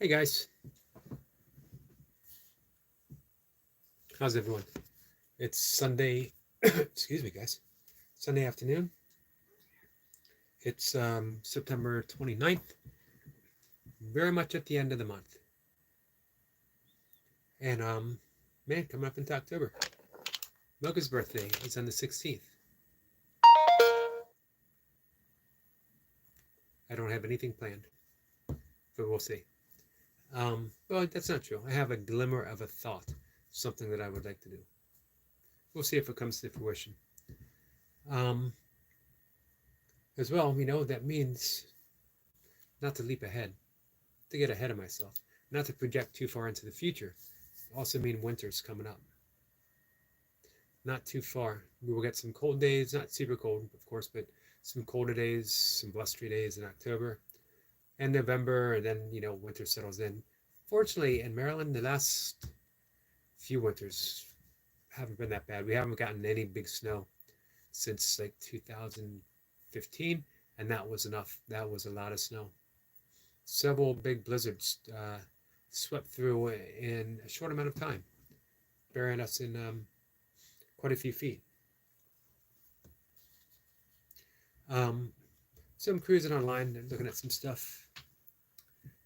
Hey guys, how's everyone? It's Sunday, excuse me guys, Sunday afternoon. It's September 29th, very much at the end of the month. And man, coming up into October. Mocha's birthday is on the 16th. I don't have anything planned, but we'll see. Well, that's not true. I have a glimmer of a thought, something that I would like to do. We'll see if it comes to fruition. Um, as well, that means not to leap ahead, to get ahead of myself, not to project too far into the future. Also mean winter's coming up. Not too far. We will get some cold days, not super cold, of course, but some colder days, some blustery days in October and November, and then, winter settles in. Fortunately, in Maryland, the last few winters haven't been that bad. We haven't gotten any big snow since like 2015, and that was enough. That was a lot of snow. Several big blizzards swept through in a short amount of time, burying us in quite a few feet. So I'm cruising online and looking at some stuff.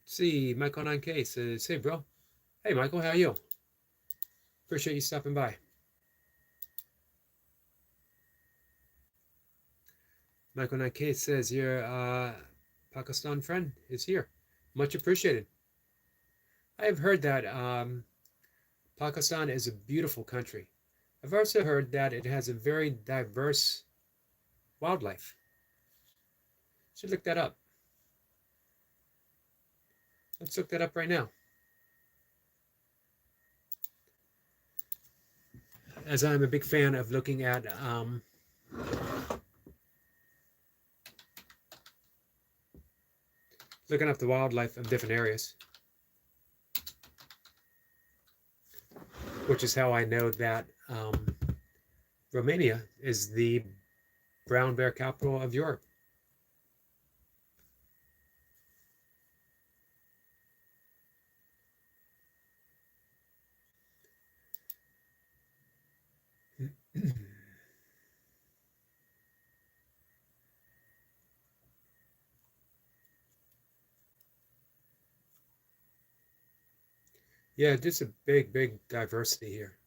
See, Michael 9K says, "Hey, bro. Hey, Michael, how are you? Appreciate you stopping by." Michael 9K says, "Your Pakistan friend is here. Much appreciated. I have heard that Pakistan is a beautiful country. I've also heard that it has a very diverse wildlife. Should look that up. Let's look that up right now. As I'm a big fan of looking at looking up the wildlife of different areas, which is how I know that Romania is the brown bear capital of Europe. Yeah, just a big diversity here.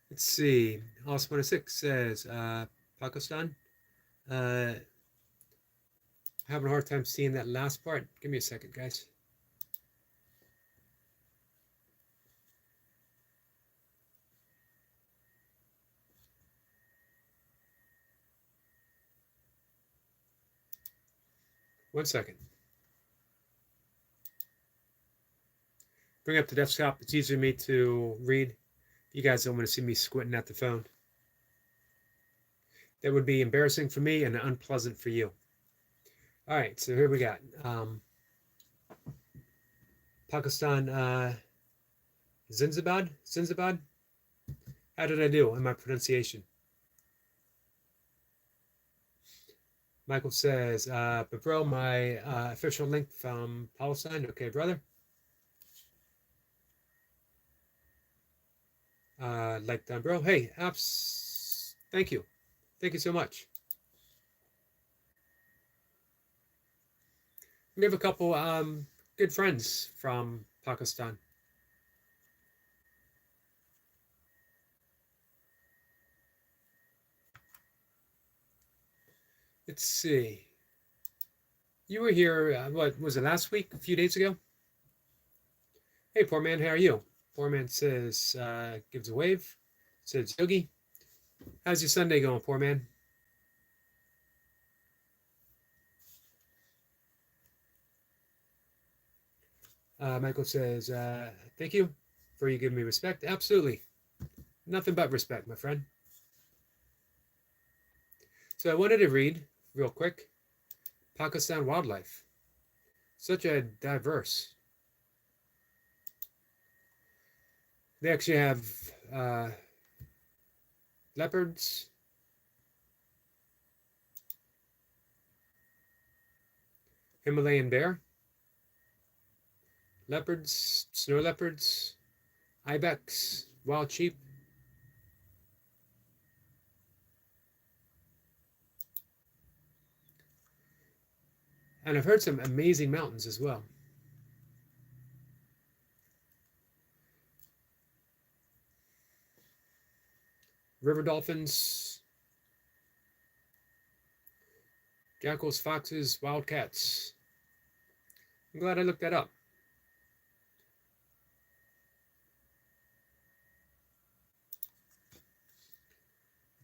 Let's see. House 106 says Pakistan. Having a hard time seeing that last part. Give me a second, guys. One second. Bring up the desktop. It's easier for me to read. You guys don't want to see me squinting at the phone. That would be embarrassing for me and unpleasant for you. All right, so here we got Pakistan, Zinzabad. How did I do in my pronunciation? Michael says, but bro, my official link from Palestine. Okay, brother. Like done, bro. Hey, apps. Thank you. Thank you so much. We have a couple good friends from Pakistan. Let's see. You were here, what was it, last week? A few days ago? Hey, poor man, how are you? Poor man says, gives a wave. Says, Yogi, how's your Sunday going, poor man? Michael says, thank you for you giving me respect. Absolutely. Nothing but respect, my friend. So I wanted to read real quick Pakistan wildlife. Such a diverse. They actually have leopards, Himalayan bear, leopards, snow leopards, ibex, wild sheep. And I've heard some amazing mountains as well. River dolphins, jackals, foxes, wildcats. I'm glad I looked that up.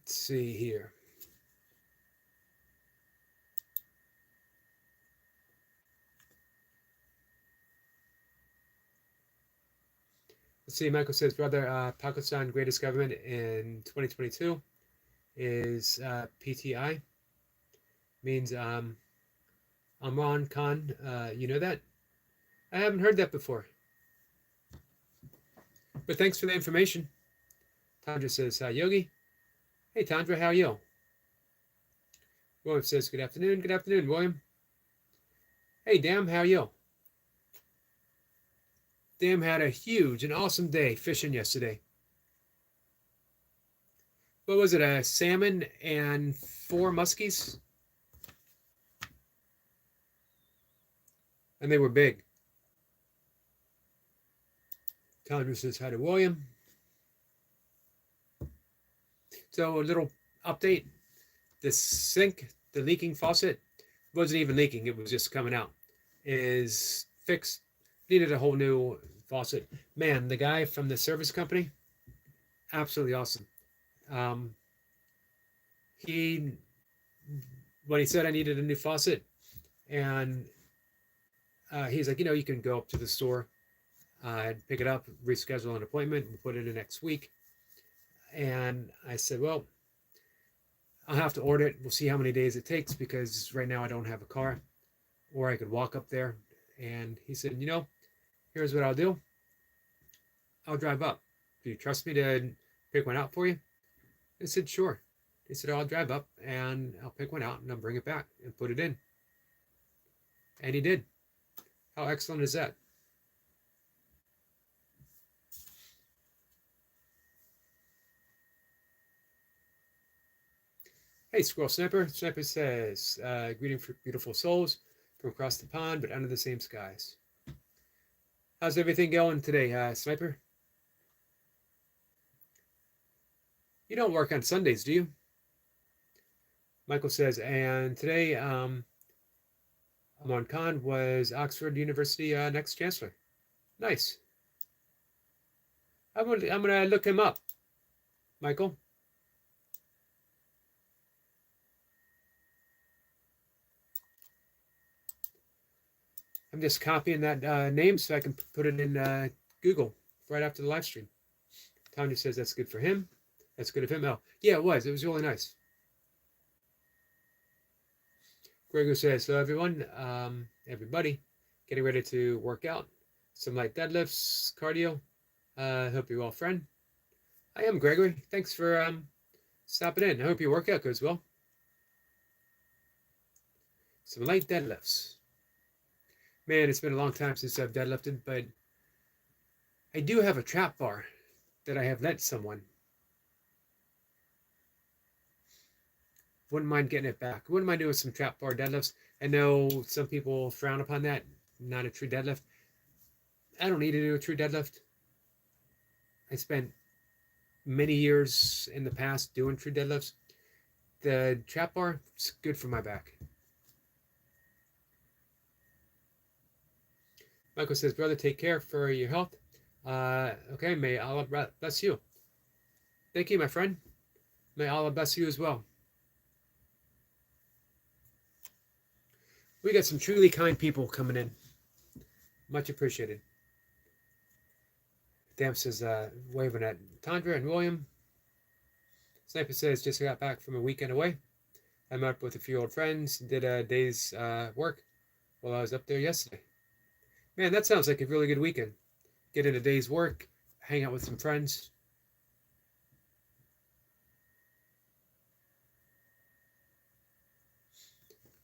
Let's see here. Let's see, Michael says, brother, Pakistan greatest government in 2022 is PTI. Means Imran Khan. You know that? I haven't heard that before. But thanks for the information. Tandra says, hi, Yogi. Hey, Tandra, how are you? William says, good afternoon. Good afternoon, William. Hey, Dam, how are you? Dam had a huge and awesome day fishing yesterday. What was it? A salmon and 4 muskies? And they were big. Tandra says, hi to William. So a little update. The sink, the leaking faucet, wasn't even leaking. It was just coming out. Is fixed. Needed a whole new faucet. Man, the guy from the service company, absolutely awesome. He, when he said I needed a new faucet, and he's like, you can go up to the store and pick it up, reschedule an appointment, and put it in next week. And I said, well, I'll have to order it. We'll see how many days it takes because right now I don't have a car, or I could walk up there. And he said, here's what I'll do. I'll drive up. Do you trust me to pick one out for you? I said, sure. He said, I'll drive up and I'll pick one out and I'll bring it back and put it in. And he did. How excellent is that? Hey, Squirrel Sniper. Sniper says, greeting for beautiful souls from across the pond, but under the same skies. How's everything going today, Sniper? You don't work on Sundays, do you? Michael says, and today, Imran Khan was Oxford University next chancellor. Nice. I'm gonna look him up, Michael. I'm just copying that name so I can put it in Google right after the live stream. Tanya says that's good for him. That's good of him. Oh, yeah, it was. It was really nice. Gregor says, so everyone, everybody, getting ready to work out. Some light deadlifts, cardio. Hope you're well, friend. I am, Gregory. Thanks for stopping in. I hope your workout goes well. Some light deadlifts. Man, it's been a long time since I've deadlifted, but I do have a trap bar that I have lent someone. Wouldn't mind getting it back. Wouldn't mind doing some trap bar deadlifts. I know some people frown upon that, not a true deadlift. I don't need to do a true deadlift. I spent many years in the past doing true deadlifts. The trap bar is good for my back. Michael says, brother, take care for your health. Okay, may Allah bless you. Thank you, my friend. May Allah bless you as well. We got some truly kind people coming in. Much appreciated. Dam says, waving at Tandra and William. Sniper says, just got back from a weekend away. I met up with a few old friends, did a day's work while I was up there yesterday. Man, that sounds like a really good weekend. Get in a day's work, hang out with some friends.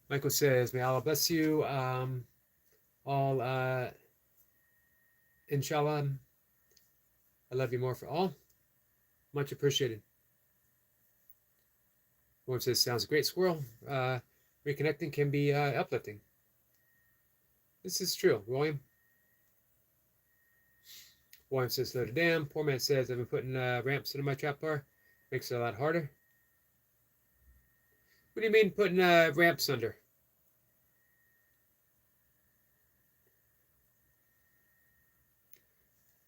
Michael says, may Allah bless you. All Inshallah, I love you more for all. Much appreciated. One says, sounds great, squirrel. Reconnecting can be uplifting. This is true, William. William says, slow it down. Poor man says, I've been putting ramps into my trap bar. Makes it a lot harder. What do you mean putting ramps under?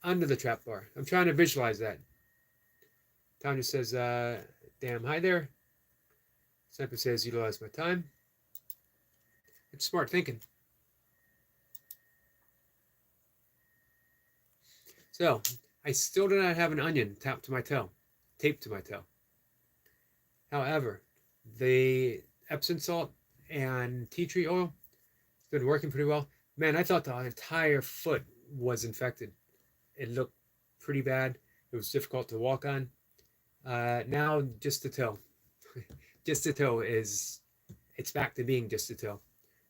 Under the trap bar. I'm trying to visualize that. Tanya says, damn, hi there. Sniper says, utilize my time. It's smart thinking. So, I still do not have an onion taped to my toe. However, the Epsom salt and tea tree oil has been working pretty well. Man, I thought the entire foot was infected. It looked pretty bad. It was difficult to walk on. Now, just the toe. Just the toe it's back to being just the toe.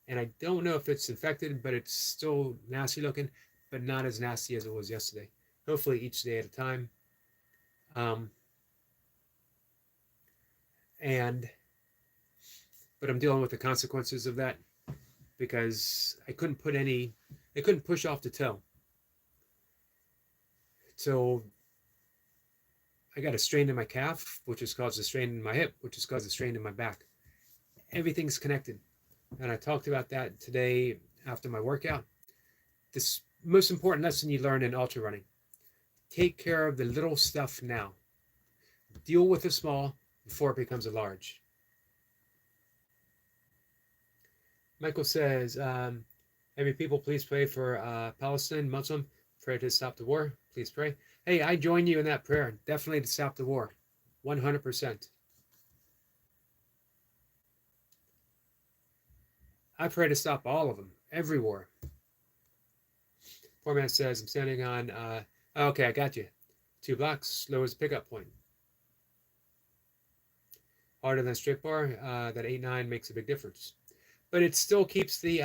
And I don't know if it's infected, but it's still nasty looking, but not as nasty as it was yesterday. Hopefully each day at a time. But I'm dealing with the consequences of that because I couldn't push off the toe. So I got a strain in my calf, which has caused a strain in my hip, which has caused a strain in my back. Everything's connected. And I talked about that today after my workout. This most important lesson you learn in ultra running. Take care of the little stuff now. Deal with the small before it becomes a large. Michael says, every people, please pray for Palestine, Muslim. Pray to stop the war. Please pray. Hey, I join you in that prayer. Definitely to stop the war. 100%. I pray to stop all of them. Every war. Poor man says, I'm standing on... okay, I got you. 2 blocks. Lowest pickup point. Harder than straight bar. That 8-9 makes a big difference. But it still keeps the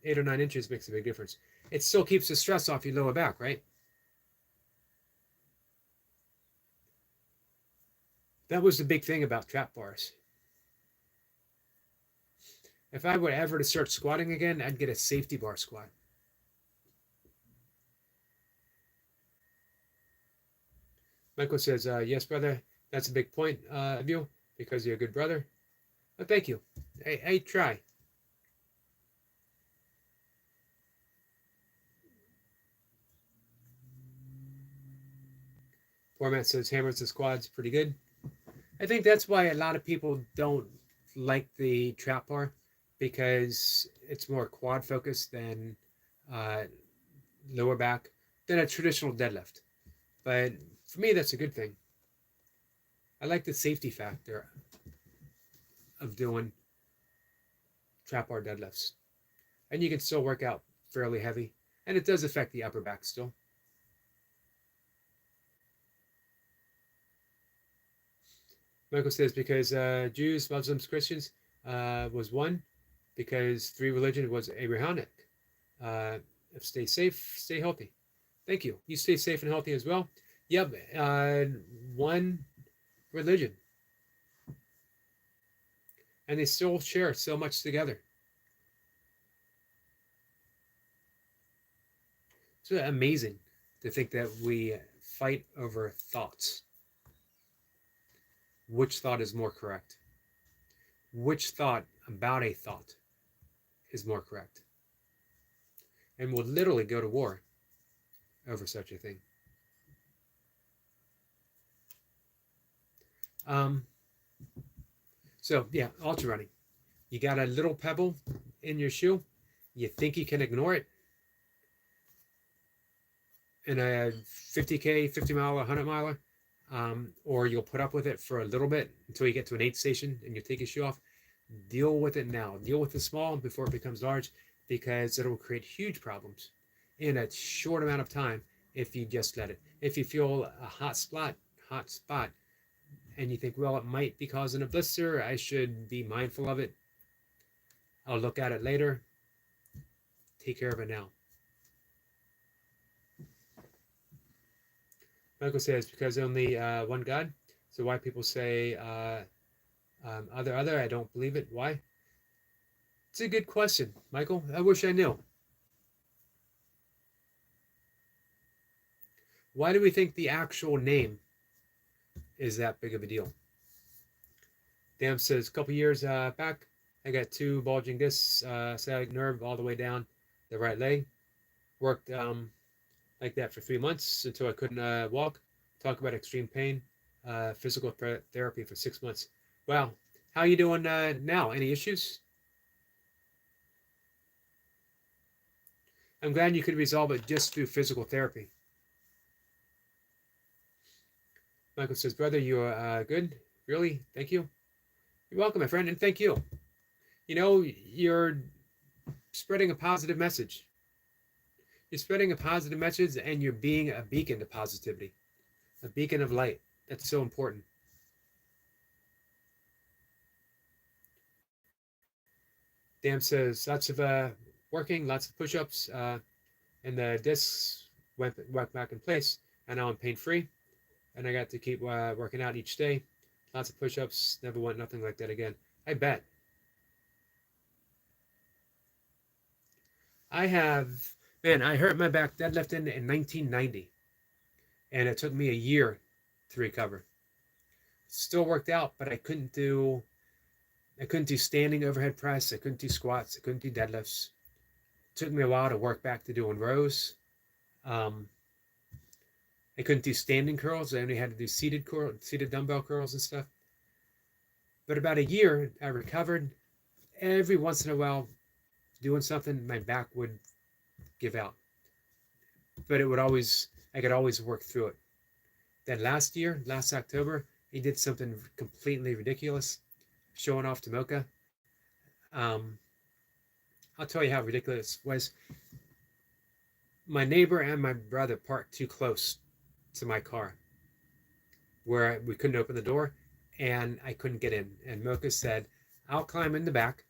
8 or 9 inches makes a big difference. It still keeps the stress off your lower back, right? That was the big thing about trap bars. If I were ever to start squatting again, I'd get a safety bar squat. Michael says, yes, brother, that's a big point of you because you're a good brother. But thank you. I try. Format says hammers the squats pretty good. I think that's why a lot of people don't like the trap bar because it's more quad focused than lower back than a traditional deadlift. But for me, that's a good thing. I like the safety factor of doing trap bar deadlifts. And you can still work out fairly heavy. And it does affect the upper back still. Michael says, because Jews, Muslims, Christians was one, because 3 religion was Abrahamic. Stay safe, stay healthy. Thank you. You stay safe and healthy as well. Yep, one religion. And they still share so much together. It's amazing to think that we fight over thoughts. Which thought is more correct? Which thought about a thought is more correct? And we'll literally go to war over such a thing. So yeah, ultra running. You got a little pebble in your shoe. You think you can ignore it. In a 50K, 50 mile, 100 miler, or you'll put up with it for a little bit until you get to an aid station and you take your shoe off. Deal with it now. Deal with the small before it becomes large, because it will create huge problems in a short amount of time if you just let it. If you feel a hot spot, and you think, well, it might be causing a blister, I should be mindful of it. I'll look at it later. Take care of it now. Michael says, because only one God. So why people say other, I don't believe it. Why? It's a good question, Michael. I wish I knew. Why do we think the actual name is that big of a deal? Dan says, a couple years back, I got 2 bulging discs, sciatic nerve all the way down the right leg. Worked like that for 3 months until I couldn't walk. Talk about extreme pain. Physical therapy for 6 months. Wow. How you doing now? Any issues? I'm glad you could resolve it just through physical therapy. Michael says, brother, you are good? Really? Thank you. You're welcome, my friend, and thank you. You know, you're spreading a positive message. You're spreading a positive message, and you're being a beacon to positivity, a beacon of light. That's so important. Dan says, lots of working, lots of push-ups, and the discs went back in place, and now I'm pain-free, and I got to keep working out each day. Lots of push-ups, never want nothing like that again. I bet. I hurt my back deadlifting in 1990, and it took me a year to recover. Still worked out, but I couldn't do standing overhead press. I couldn't do squats. I couldn't do deadlifts. It took me a while to work back to doing rows. I couldn't do standing curls. I only had to do seated dumbbell curls and stuff. But about a year, I recovered. Every once in a while, doing something, my back would give out. But I could always work through it. Then last October, he did something completely ridiculous, showing off to Mocha. I'll tell you how ridiculous it was. My neighbor and my brother parked too close to my car, where we couldn't open the door, and I couldn't get in. And Mocha said, I'll climb in the back,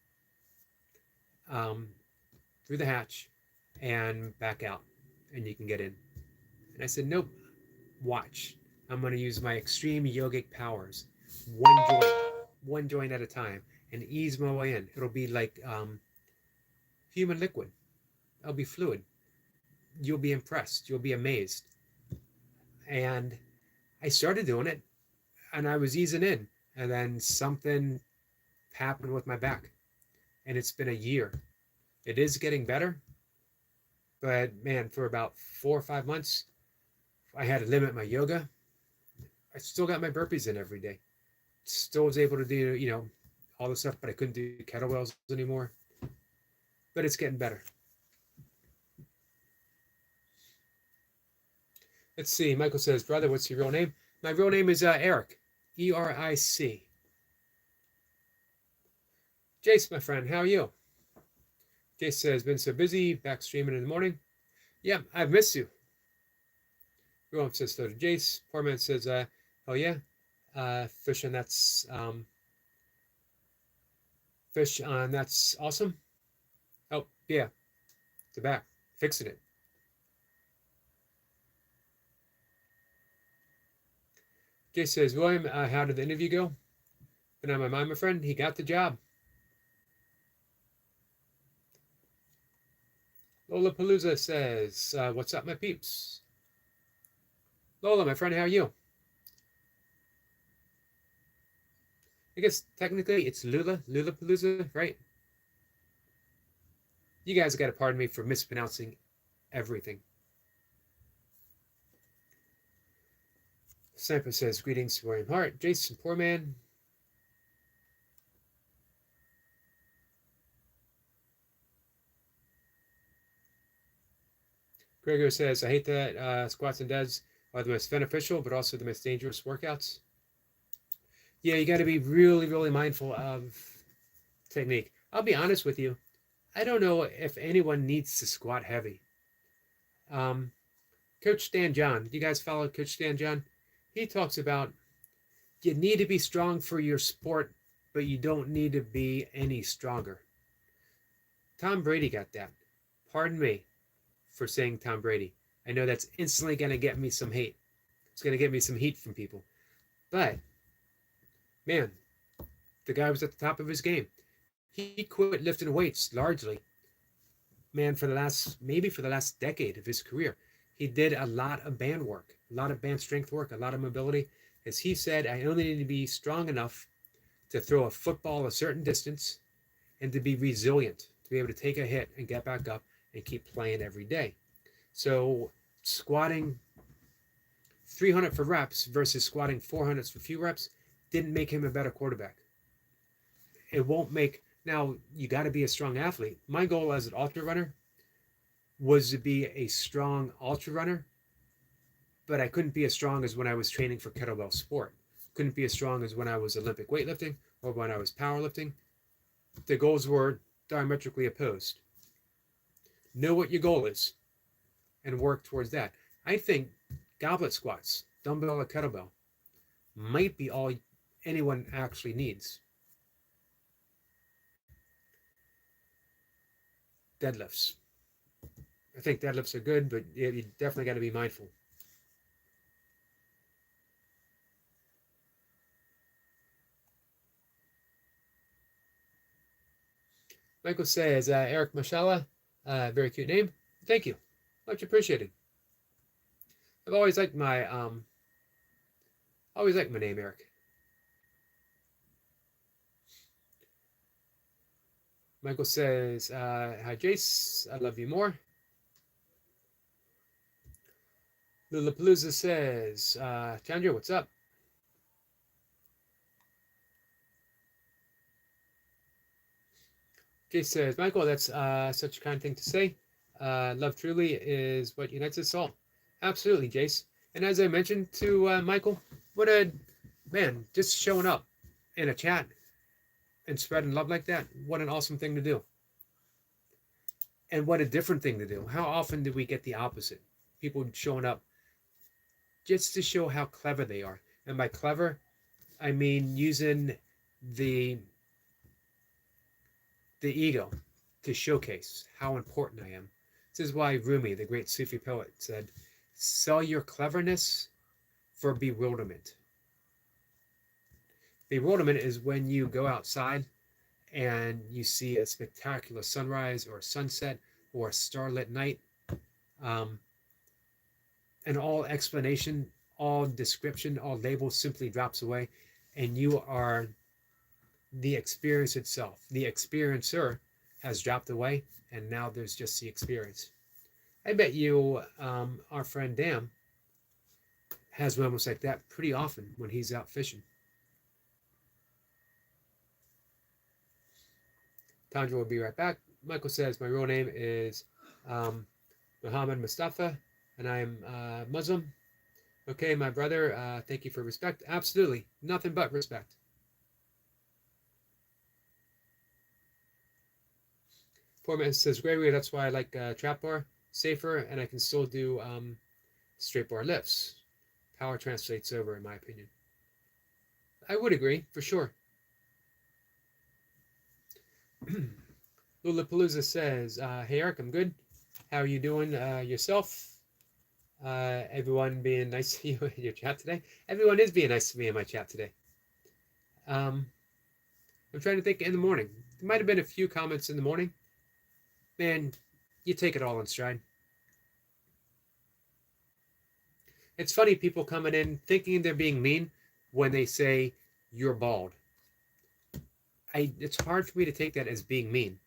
through the hatch, and back out, and you can get in. And I said, nope, watch. I'm going to use my extreme yogic powers, one joint at a time, and ease my way in. It'll be like human liquid. It'll be fluid. You'll be impressed. You'll be amazed. And I started doing it, and I was easing in, and then something happened with my back, and it's been a year. It is getting better, but man, for about 4 or 5 months, I had to limit my yoga. I still got my burpees in every day. Still was able to do, all the stuff, but I couldn't do kettlebells anymore. But it's getting better. Let's see. Michael says, brother, what's your real name? My real name is Eric. Eric. Jace, my friend, how are you? Jace says, been so busy, back streaming in the morning. Yeah, I've missed you. Everyone says so to Jace. Poor man says, oh yeah, fish on that's awesome. Oh yeah, the back, fixing it. Jace says, William, how did the interview go? Been on my mind, my friend. He got the job. Lollapalooza says, what's up, my peeps? Lola, my friend, how are you? I guess technically it's Lollapalooza, right? You guys got to pardon me for mispronouncing everything. Sniper says, greetings, William Hart. Jason, poor man. Gregor says, I hate that squats and deads are the most beneficial, but also the most dangerous workouts. Yeah, you got to be really, really mindful of technique. I'll be honest with you. I don't know if anyone needs to squat heavy. Coach Dan John, do you guys follow Coach Dan John? He talks about you need to be strong for your sport, but you don't need to be any stronger. Tom Brady got that. Pardon me for saying Tom Brady. I know that's instantly going to get me some hate. It's going to get me some heat from people. But, man, the guy was at the top of his game. He quit lifting weights largely, man, for the last decade of his career. He did a lot of band work, a lot of band strength work, a lot of mobility. As he said, I only need to be strong enough to throw a football a certain distance and to be resilient, to be able to take a hit and get back up and keep playing every day. So squatting 300 for reps versus squatting 400 for few reps didn't make him a better quarterback. It won't make, now you got to be a strong athlete. My goal as an ultra runner was to be a strong ultra runner, but I couldn't be as strong as when I was training for kettlebell sport. Couldn't be as strong as when I was Olympic weightlifting or when I was powerlifting. The goals were diametrically opposed. Know what your goal is and work towards that. I think goblet squats, dumbbell or kettlebell, might be all anyone actually needs. Deadlifts. I think deadlifts are good, but you definitely got to be mindful. Michael says, Eric Mashallah, very cute name. Thank you. Much appreciated. I've always liked my name, Eric. Michael says, hi Jace, I love you more. Lulapalooza says, Chandra, what's up? Jace says, Michael, that's such a kind thing to say. Love truly is what unites us all. Absolutely, Jace. And as I mentioned to Michael, what a man, just showing up in a chat and spreading love like that. What an awesome thing to do. And what a different thing to do. How often do we get the opposite? People showing up just to show how clever they are. And by clever, I mean using the ego to showcase how important I am. This is why Rumi, the great Sufi poet, said, sell your cleverness for bewilderment. Bewilderment is when you go outside and you see a spectacular sunrise or a sunset or a starlit night, and all explanation, all description, all label simply drops away, and you are the experience itself. The experiencer has dropped away, and now there's just the experience. I bet you our friend Dan has moments like that pretty often when he's out fishing. Tandra will be right back. Michael says, my real name is Muhammad Mustafa, and I'm Muslim. Okay, my brother, thank you for respect. Absolutely, nothing but respect. Poor man says, Gregory, that's why I like trap bar, safer, and I can still do straight bar lifts. Power translates over, in my opinion. I would agree, for sure. Lulapalooza says, hey Eric, I'm good. How are you doing yourself? Everyone being nice to you in your chat today. Everyone is being nice to me in my chat today. I'm trying to think in the morning. There might have been a few comments in the morning. Man, you take it all in stride. It's funny, people coming in thinking they're being mean when they say you're bald. It's hard for me to take that as being mean.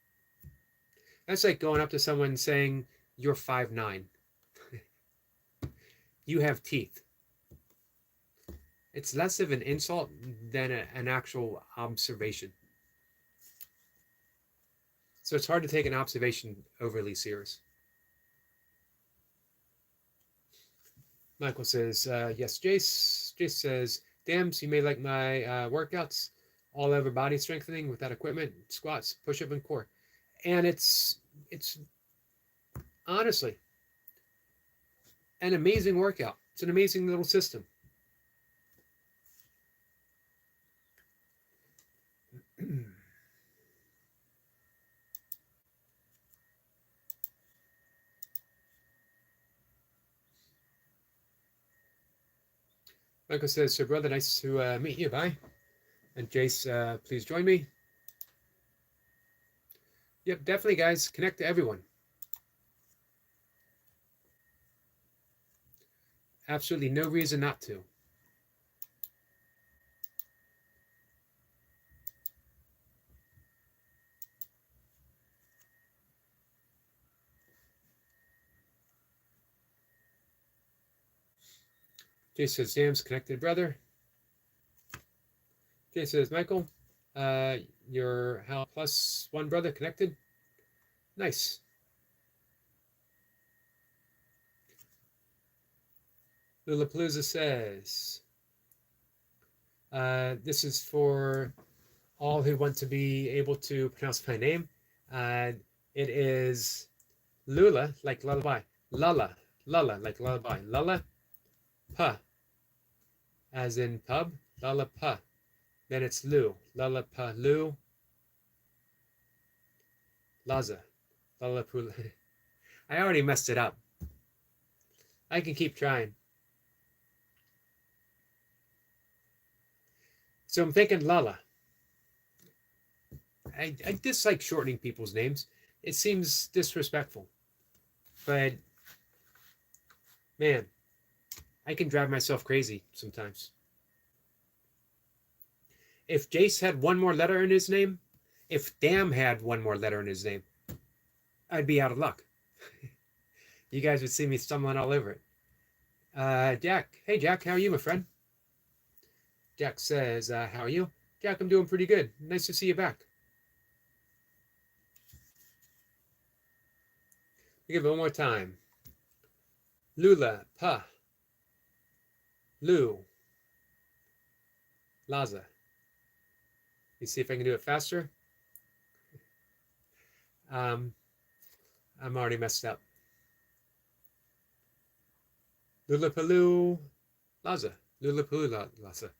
That's like going up to someone saying you're 5'9". You have teeth. It's less of an insult than an actual observation. So it's hard to take an observation overly serious. Michael says, yes, Jace. Jace says, damn, so you may like my workouts, all over body strengthening without equipment, squats, push-up, and core. And it's honestly an amazing workout. It's an amazing little system. Michael says, so brother, nice to meet you. Bye. And Jace, please join me. Yep, definitely, guys. Connect to everyone. Absolutely no reason not to. Jace says, Sam's connected, brother. Jace says, Michael, your Hal plus one brother connected. Nice. Lulapalooza says, this is for all who want to be able to pronounce my name. It is Lula, like lullaby. Lala, like lullaby. Lala, pa, as in pub. Lala, pa. Then it's Lu. Lala, pa, Lu. Laza. Lala, pu. I already messed it up. I can keep trying. So I'm thinking Lala. I dislike shortening people's names. It seems disrespectful. But, man, I can drive myself crazy sometimes. If Jace had one more letter in his name, if Damn had one more letter in his name, I'd be out of luck. You guys would see me stumbling all over it. Jack. Hey, Jack, how are you, my friend? Jack says, how are you? Jack, I'm doing pretty good. Nice to see you back. Give it one more time. Lula, pa, Lu, Laza. You see if I can do it faster. I'm already messed up. Lulapalu, Laza. Lulapalu, Laza.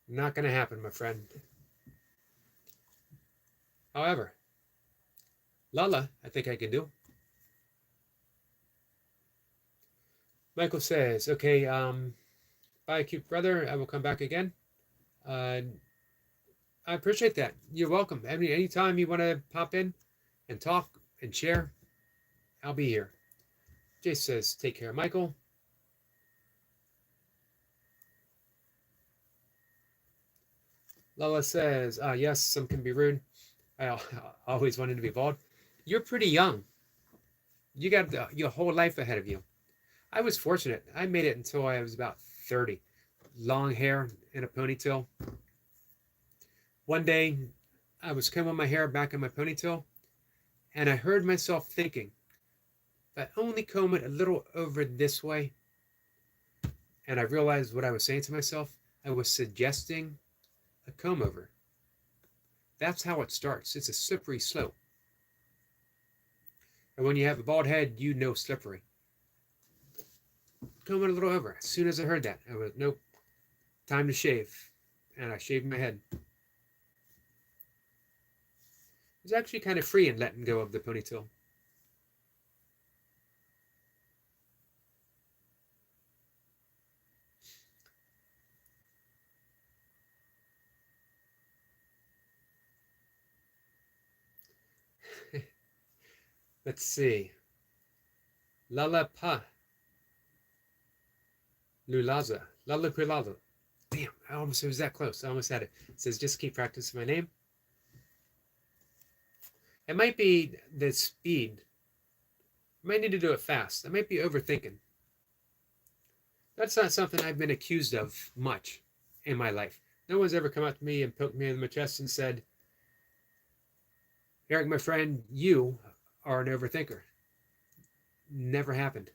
Not going to happen, my friend. However, Lala, I think I can do. Michael says, okay, bye, cute brother. I will come back again. I appreciate that. You're welcome. Anytime you want to pop in and talk and share, I'll be here. Jace says, take care, Michael. Lala says, yes, some can be rude. I always wanted to be bald. You're pretty young. You got your whole life ahead of you. I was fortunate. I made it until I was about 30. Long hair in a ponytail. One day, I was combing my hair back in my ponytail, and I heard myself thinking, if I only comb it a little over this way, and I realized what I was saying to myself, I was suggesting a comb over. That's how it starts. It's a slippery slope. And when you have a bald head, you know slippery. Comb it a little over. As soon as I heard that, I was, nope, time to shave. And I shaved my head. It was actually kind of free in letting go of the ponytail. Let's see. Lala pa. Lulaza. Lala Prilala. Damn, it was that close. I almost had it. It says, just keep practicing my name. It might be the speed. I might need to do it fast. I might be overthinking. That's not something I've been accused of much in my life. No one's ever come up to me and poked me in my chest and said, Eric, my friend, you are an overthinker. Never happened.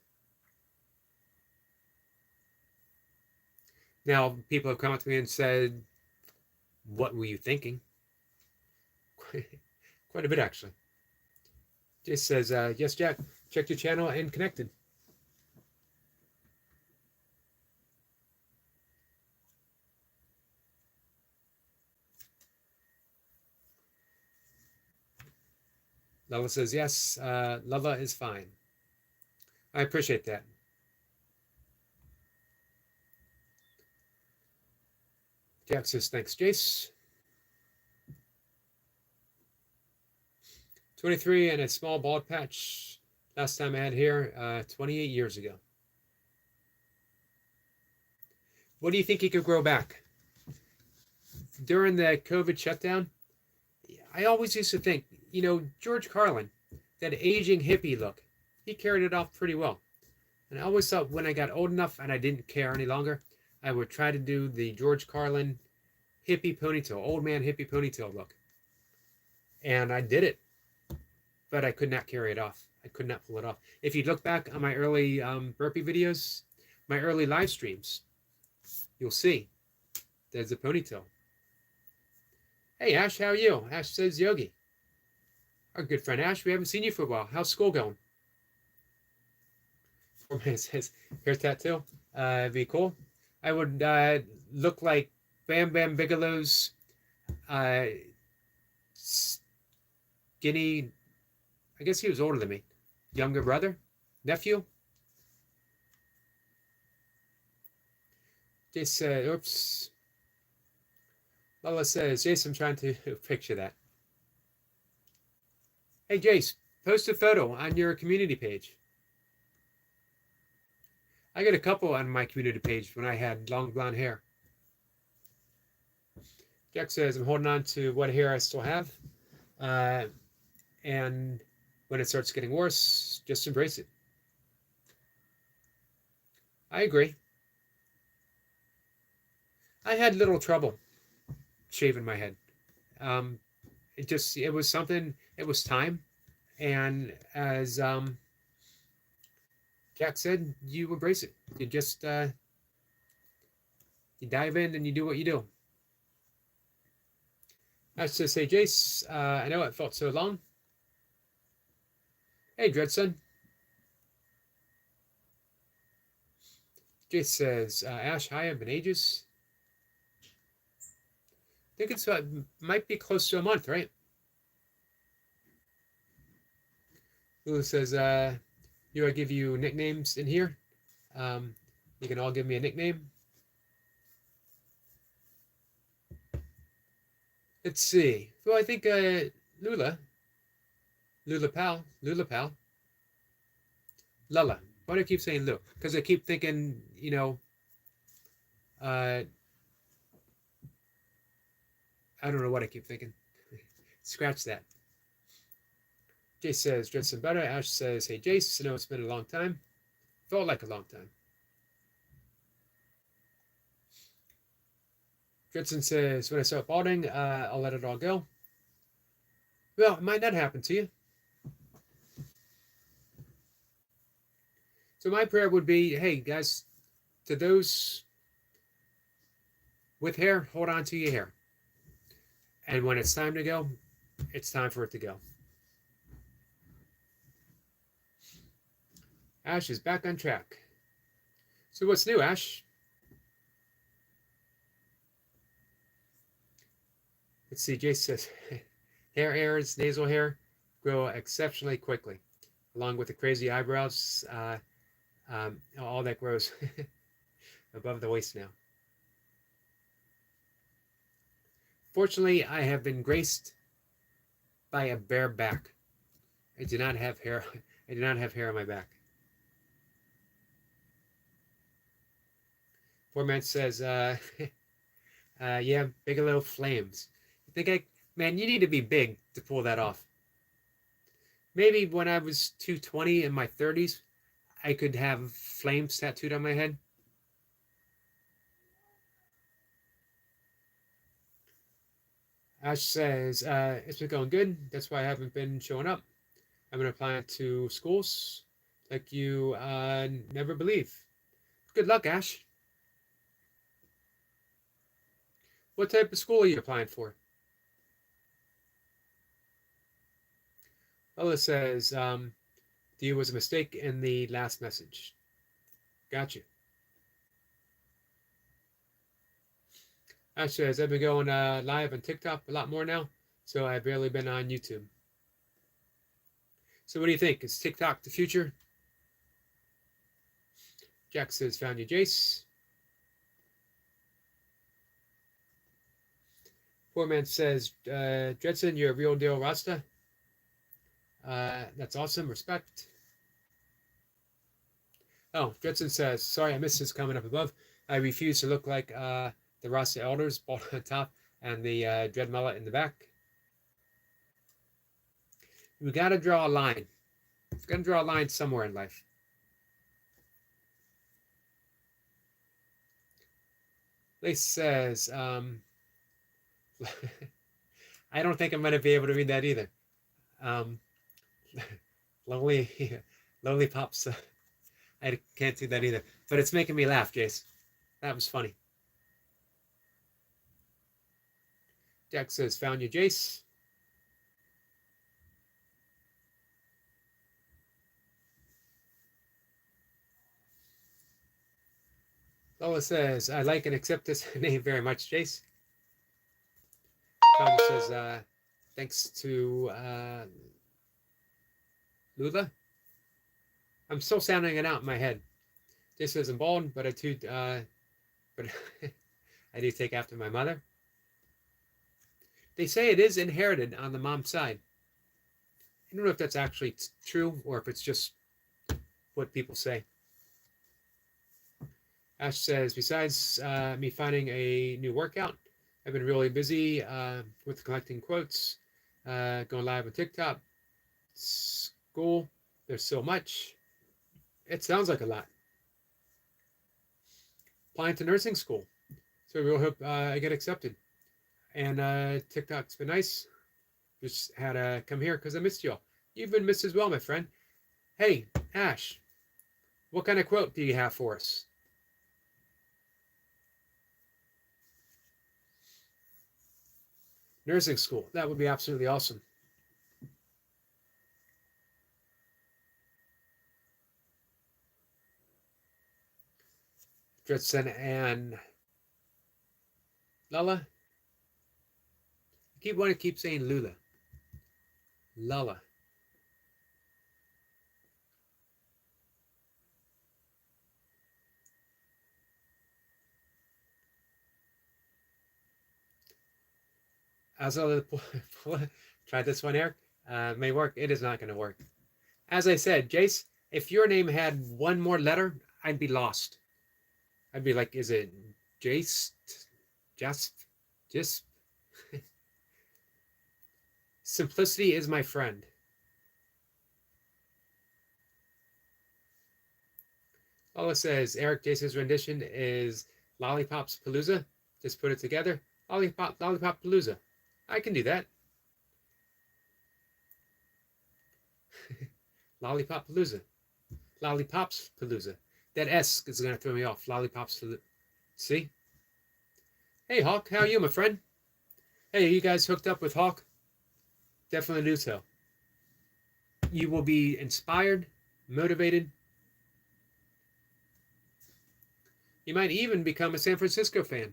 Now, people have come up to me and said, what were you thinking? Quite a bit, actually. Just says, yes, Jack, checked your channel and connected. Lala says, yes, Lala is fine. I appreciate that. Jack says, thanks, Jace. 23 and a small bald patch. Last time I had hair, 28 years ago. What do you think he could grow back? During the COVID shutdown, I always used to think, George Carlin, that aging hippie look, he carried it off pretty well. And I always thought when I got old enough and I didn't care any longer, I would try to do the George Carlin hippie ponytail, old man hippie ponytail look. And I did it, but I could not carry it off. I could not pull it off. If you look back on my early burpee videos, my early live streams, you'll see there's a ponytail. Hey, Ash, how are you? Ash says Yogi. Our good friend Ash, we haven't seen you for a while. How's school going? Foreman says, hair tattoo. Be cool. I would look like Bam Bam Bigelow's skinny, I guess he was older than me, younger brother, nephew. Jace said, oops. Lola says, Jace, I'm trying to picture that. Hey, Jace, post a photo on your community page. I got a couple on my community page when I had long blonde hair. Jack says, I'm holding on to what hair I still have. And when it starts getting worse, just embrace it. I agree. I had little trouble shaving my head. It was something, it was time. And as Jack said, you embrace it. You just, you dive in and you do what you do. I says, hey, Jace, I know it felt so long. Hey, Dreadson. Jace says, Ash, hi, I've been ages. I think it's might be close to a month, right? Lulu says, I give you nicknames in here. You can all give me a nickname. Let's see. Well, I think Lula Pal. Lala. Why do I keep saying Lou? Because I keep thinking, I don't know what I keep thinking. Scratch that. Jace says, Dredson better. Ash says, hey, Jace, I know it's been a long time. Felt like a long time. Dredson says, when I start balding, I'll let it all go. Well, it might not happen to you. So my prayer would be, hey, guys, to those with hair, hold on to your hair. And when it's time to go, it's time for it to go. Ash is back on track. So what's new, Ash? Let's see, Jace says, hair errors, nasal hair grow exceptionally quickly, along with the crazy eyebrows. All that grows above the waist now. Fortunately, I have been graced by a bare back. I do not have hair. I do not have hair on my back. Foreman says, yeah, Bigelow flames. Man, you need to be big to pull that off. Maybe when I was 220 in my 30s, I could have flames tattooed on my head. Ash says, it's been going good. That's why I haven't been showing up. I've been applying to schools like you never believe. Good luck, Ash. What type of school are you applying for? Ella says, there was a mistake in the last message. Gotcha. Ash says, I've been going live on TikTok a lot more now, so I've barely been on YouTube. So what do you think? Is TikTok the future? Jack says, found you, Jace. Poor man says, Dredson, you're a real deal Rasta. That's awesome. Respect. Oh, Dredson says, sorry, I missed this comment up above. I refuse to look like the Rasta elders, bald on top and the dread mullet in the back. We got to draw a line. We've got to draw a line somewhere in life. Lace says, I don't think I'm going to be able to read that either. Lonely Pops. I can't do that either. But it's making me laugh, Jace. That was funny. Jack says, found you, Jace. Lola says, I like and accept this name very much, Jace. Tom says, thanks to Lula. I'm still sounding it out in my head. Jace says, I'm bald, but I do take after my mother. They say it is inherited on the mom's side. I don't know if that's actually true or if it's just what people say. Ash says, besides me finding a new workout, I've been really busy with collecting quotes, going live on TikTok, school. There's so much. It sounds like a lot. Applying to nursing school. So we really hope I get accepted. And TikTok's been nice. Just had to come here because I missed y'all. You've been missed as well, my friend. Hey, Ash, what kind of quote do you have for us? Nursing school. That would be absolutely awesome. Dredson and Lala. I want to keep saying Lula. Lala. As I'll try this one, Eric. May work. It is not going to work. As I said, Jace, if your name had one more letter, I'd be lost. I'd be like, is it Jace? Jasp? Simplicity is my friend. Lola says, Eric, Jace's rendition is Lollipops Palooza. Just put it together. Lollipop Palooza. I can do that. Lollipop Palooza. Lollipops Palooza. That S is going to throw me off. Lollipops Palooza. See? Hey, Hawk. How are you, my friend? Hey, are you guys hooked up with Hawk? Definitely do so. You will be inspired, motivated. You might even become a San Francisco fan.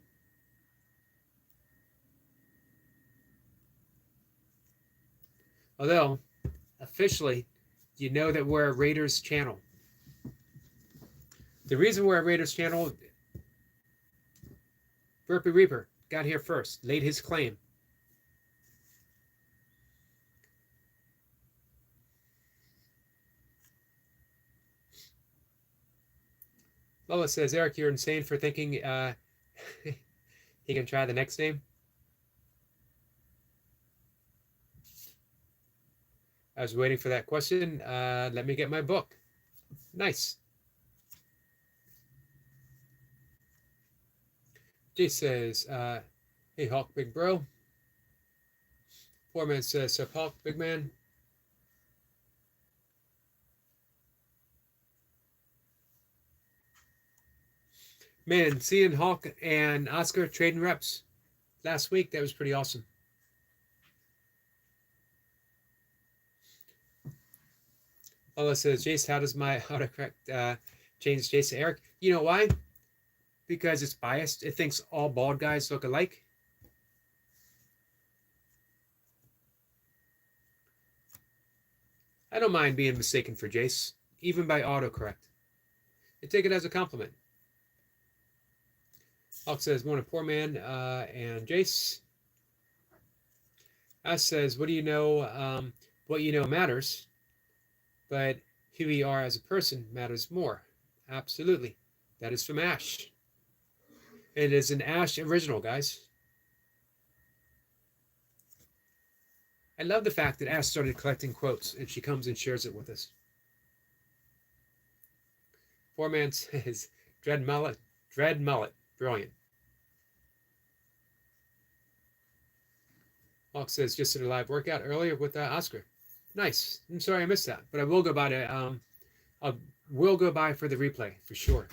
Although, officially, you know that we're a Raiders channel. The reason we're a Raiders channel, Burpee Reaper got here first, laid his claim. Lola says, Eric, you're insane for thinking he can try the next name. I was waiting for that question. Let me get my book. Nice. Jay says, hey, Hawk, big bro. Poor man says, sup, Hawk, big man. Man, seeing Hawk and Oscar trading reps last week, that was pretty awesome. Lola says, Jace, how does my autocorrect change Jace to Eric? You know why? Because it's biased. It thinks all bald guys look alike. I don't mind being mistaken for Jace, even by autocorrect. I take it as a compliment. Hawk says, morning, poor man, and Jace. Ash says, what do you know? What you know matters, but who we are as a person matters more. Absolutely. That is from Ash. It is an Ash original, guys. I love the fact that Ash started collecting quotes and she comes and shares it with us. Poor man says, dread mullet, brilliant. Hawk says, just did a live workout earlier with Oscar. Nice. I'm sorry I missed that, but I will go by to, I will go by for the replay for sure.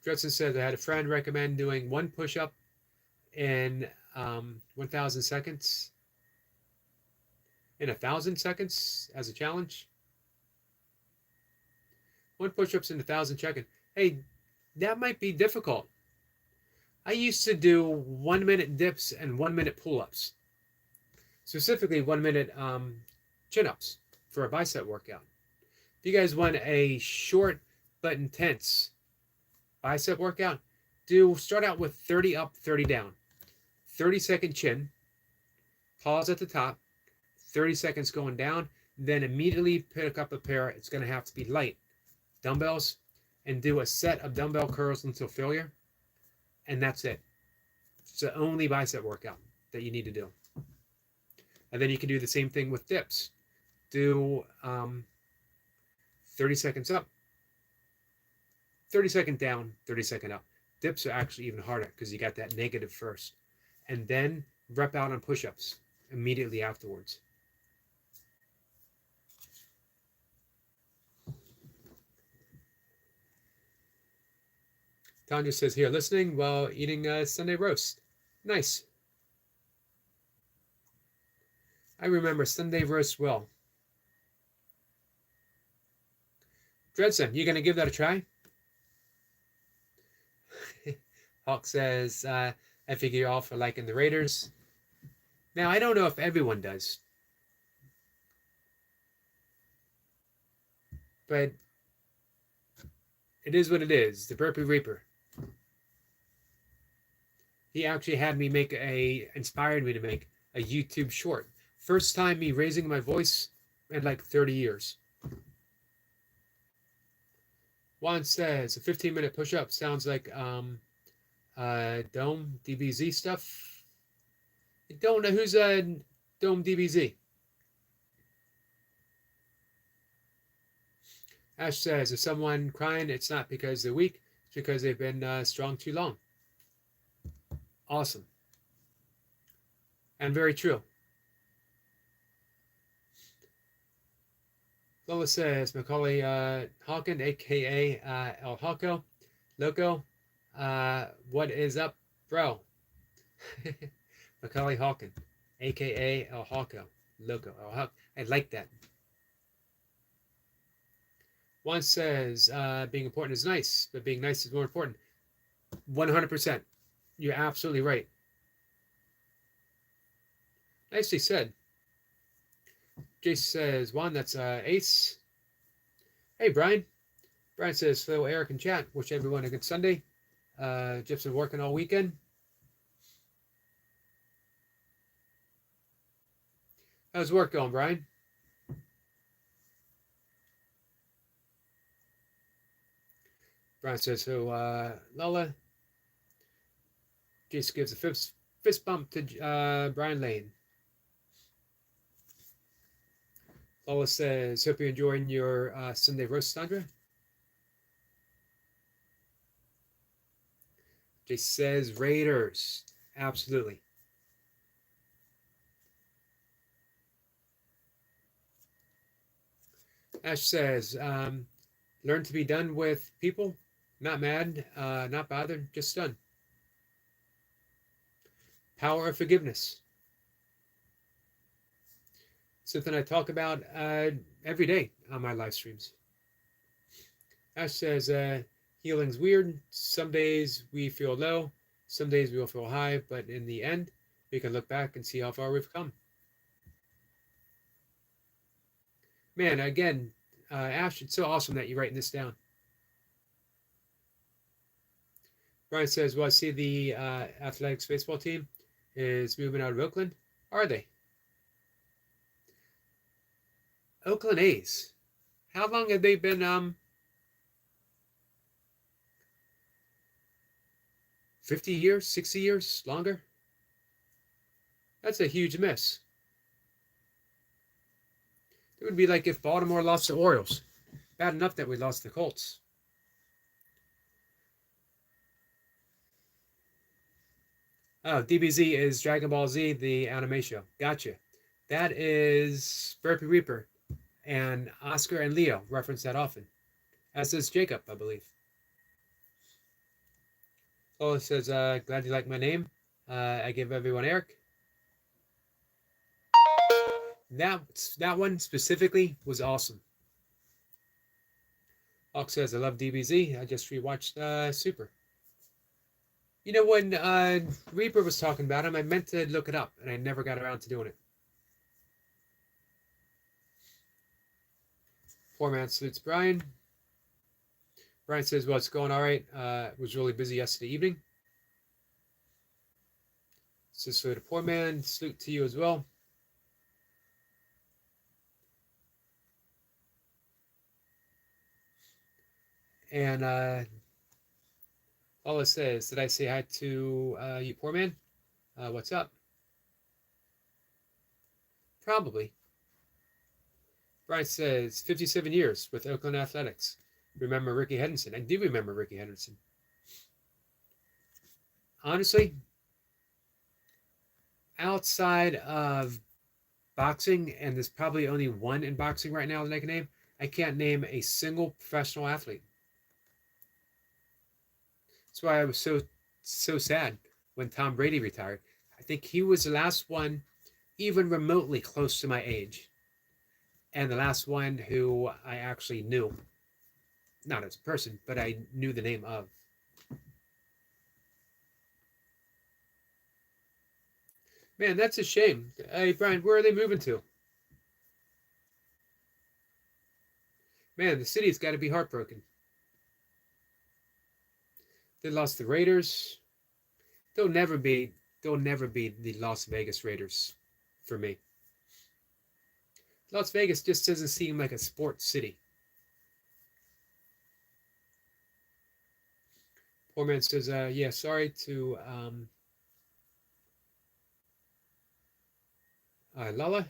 Dresden says, I had a friend recommend doing one push-up in 1,000 seconds, in 1,000 seconds as a challenge. One push-ups in 1,000 seconds. Hey, that might be difficult. I used to do 1 minute dips and 1 minute pull-ups. Specifically 1 minute chin-ups for a bicep workout. If you guys want a short but intense bicep workout, start out with 30 up, 30 down. 30-second chin, pause at the top, 30 seconds going down, then immediately pick up a pair, it's going to have to be light, dumbbells, and do a set of dumbbell curls until failure, and that's it. It's the only bicep workout that you need to do. And then you can do the same thing with dips. Do 30 seconds up, 30 second down, 30 second up. Dips are actually even harder because you got that negative first. And then rep out on push-ups immediately afterwards. Tanya says here, listening while eating Sunday roast. Nice. I remember Sunday roast well. Dredson, you going to give that a try? Hawk says, I figure you're all for liking the Raiders. Now, I don't know if everyone does. But it is what it is. The Burpee Reaper. He actually had me inspired me to make a YouTube short. First time me raising my voice in like 30 years. Juan says, a 15-minute push-up sounds like Dome DBZ stuff. I don't know who's Dome DBZ. Ash says, if someone crying, it's not because they're weak, it's because they've been strong too long. Awesome. And very true. Lola says, Macaulay Hawken, a.k.a. El Hawko, Loco, what is up, bro? Macaulay Hawken, a.k.a. El Hawko, Loco. I like that. One says, being important is nice, but being nice is more important. 100%. You're absolutely right. Nicely said. Jace says, Juan, that's Ace. Hey, Brian. Brian says, hello, Eric and chat. Wish everyone a good Sunday. Jeff's been working all weekend. How's work going, Brian? Brian says, so, Lola. Jace gives a fist bump to Brian Lane. Lola says, hope you're enjoying your Sunday roast, Sandra. Jace says, Raiders. Absolutely. Ash says, learn to be done with people. Not mad, not bothered, just done. Power of forgiveness. Something I talk about every day on my live streams. Ash says, healing's weird. Some days we feel low. Some days we will feel high. But in the end, we can look back and see how far we've come. Man, again, Ash, it's so awesome that you're writing this down. Brian says, well, I see the athletics baseball team is moving out of Oakland. Are they? Oakland A's. How long have they been 50 years, 60 years, longer? That's a huge miss. It would be like if Baltimore lost the Orioles. Bad enough that we lost the Colts. Oh, DBZ is Dragon Ball Z, the anime show. Gotcha. That is Burpee Reaper. And Oscar and Leo reference that often. As does Jacob, I believe. Lola says, glad you like my name. I give everyone Eric. That one specifically was awesome. Hawk says, I love DBZ. I just rewatched Super. You know, when Reaper was talking about him, I meant to look it up, and I never got around to doing it. Poor man salutes Brian. Brian says, well, it's going all right. Was really busy yesterday evening. Says, so the poor man, salute to you as well. And Lola says, did I say hi to you, poor man? What's up? Probably. Brian says, 57 years with Oakland Athletics. Remember Ricky Henderson? I do remember Ricky Henderson. Honestly, outside of boxing, and there's probably only one in boxing right now that I can name, I can't name a single professional athlete. That's why I was so sad when Tom Brady retired. I think he was the last one even remotely close to my age, and the last one who I actually knew, not as a person, but I knew the name of. Man, that's a shame. Hey, Brian, where are they moving to? Man, the city's got to be heartbroken. They lost the Raiders. They'll never be the Las Vegas Raiders for me. Las Vegas just doesn't seem like a sports city. Poor man says, yeah, sorry to Lala.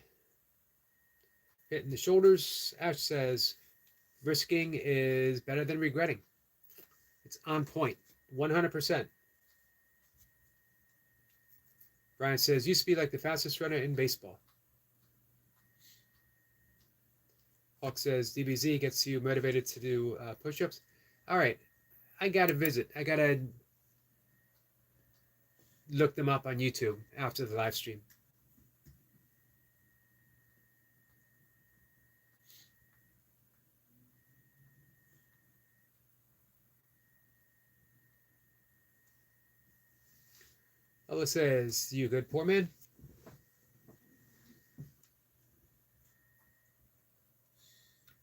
Hitting the shoulders. Ash says, risking is better than regretting. It's on point. 100%. Brian says, used to be like the fastest runner in baseball. Hawk says, DBZ gets you motivated to do push-ups. All right. I got to visit. I got to look them up on YouTube after the live stream. Ella says, you good, poor man?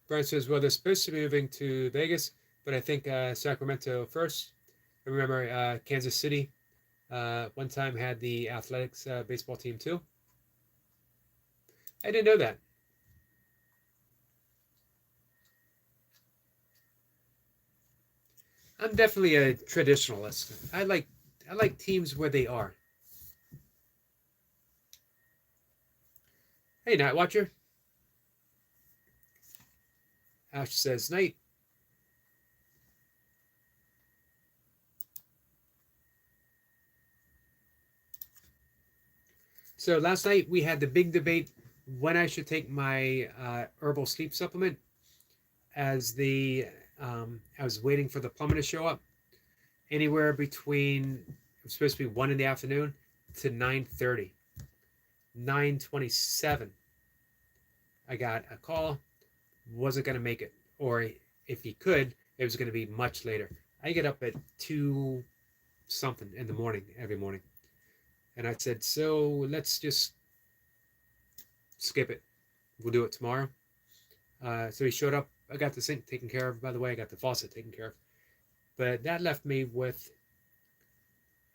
Brian says, well, they're supposed to be moving to Vegas, but I think Sacramento first. I remember Kansas City one time had the athletics baseball team too. I didn't know that. I'm definitely a traditionalist. I like teams where they are. Hey, Night Watcher. Ash says, night. So last night we had the big debate when I should take my herbal sleep supplement. As I was waiting for the plumber to show up, anywhere between, it was supposed to be 1 in the afternoon to 9:30. 9:27, I got a call, wasn't going to make it, or if he could, it was going to be much later. I get up at 2 something in the morning every morning, and I said, so let's just skip it. We'll do it tomorrow. So he showed up. I got the sink taken care of. By the way, I got the faucet taken care of. But that left me with,